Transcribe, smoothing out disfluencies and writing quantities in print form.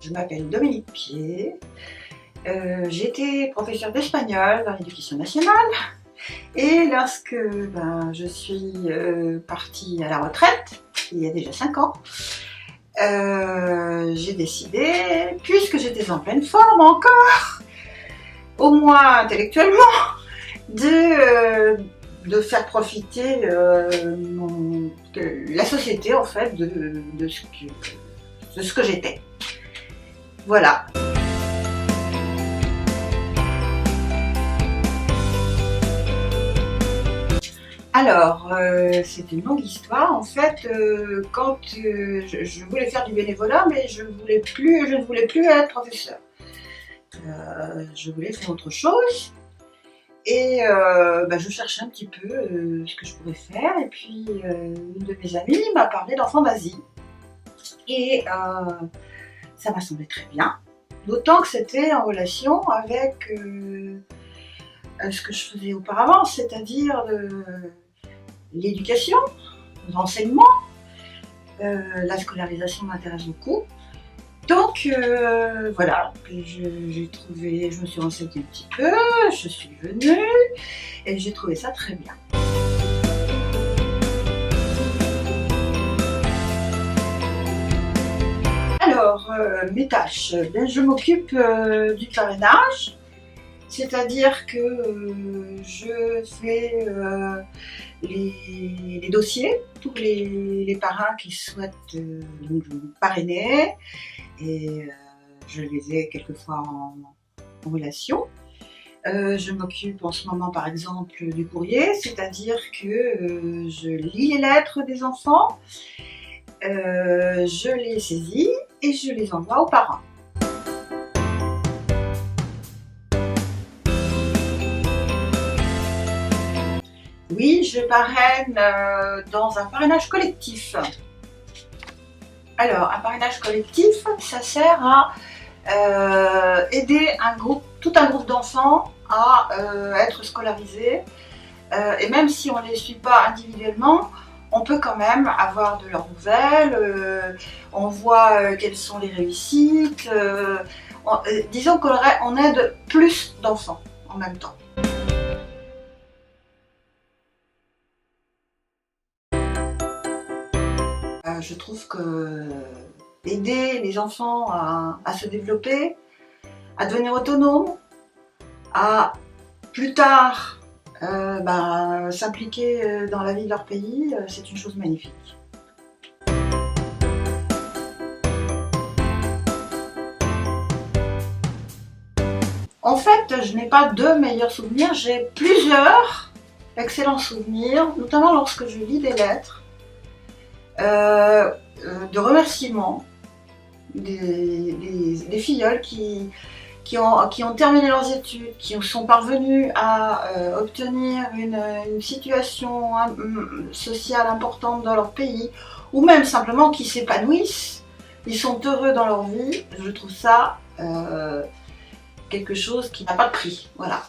Je m'appelle Dominique Pied, j'étais professeure d'espagnol dans l'éducation nationale et lorsque je suis partie à la retraite, il y a déjà 5 ans, j'ai décidé, puisque j'étais en pleine forme encore, au moins intellectuellement, de faire profiter la société en fait de ce que j'étais. Voilà. Alors, c'est une longue histoire. En fait, quand je voulais faire du bénévolat, mais je ne voulais plus être professeur. Je voulais faire autre chose. Et je cherchais un petit peu ce que je pourrais faire. Et puis, une de mes amies m'a parlé d'Enfants d'Asie. Et ça m'a semblé très bien, d'autant que c'était en relation avec ce que je faisais auparavant, c'est-à-dire l'éducation, l'enseignement, la scolarisation m'intéresse beaucoup. Donc voilà, je me suis renseignée un petit peu, je suis venue et j'ai trouvé ça très bien. Alors, mes tâches, je m'occupe du parrainage, c'est-à-dire que je fais les dossiers, tous les parrains qui souhaitent parrainer, et je les ai quelquefois en relation. Je m'occupe en ce moment par exemple du courrier, c'est-à-dire que je lis les lettres des enfants, je les saisis et je les envoie aux parents. Oui, je parraine dans un parrainage collectif. Alors, un parrainage collectif, ça sert à aider tout un groupe d'enfants à être scolarisés. Et même si on ne les suit pas individuellement, on peut quand même avoir de leurs nouvelles, on voit quelles sont les réussites, disons qu'on aide plus d'enfants en même temps. Je trouve que aider les enfants à se développer, à devenir autonomes, à plus tard s'impliquer dans la vie de leur pays, c'est une chose magnifique. En fait, je n'ai pas de meilleurs souvenirs, j'ai plusieurs excellents souvenirs, notamment lorsque je lis des lettres de remerciements des filleuls qui ont terminé leurs études, qui sont parvenus à obtenir une situation sociale importante dans leur pays, ou même simplement qui s'épanouissent, ils sont heureux dans leur vie. Je trouve ça quelque chose qui n'a pas de prix. Voilà.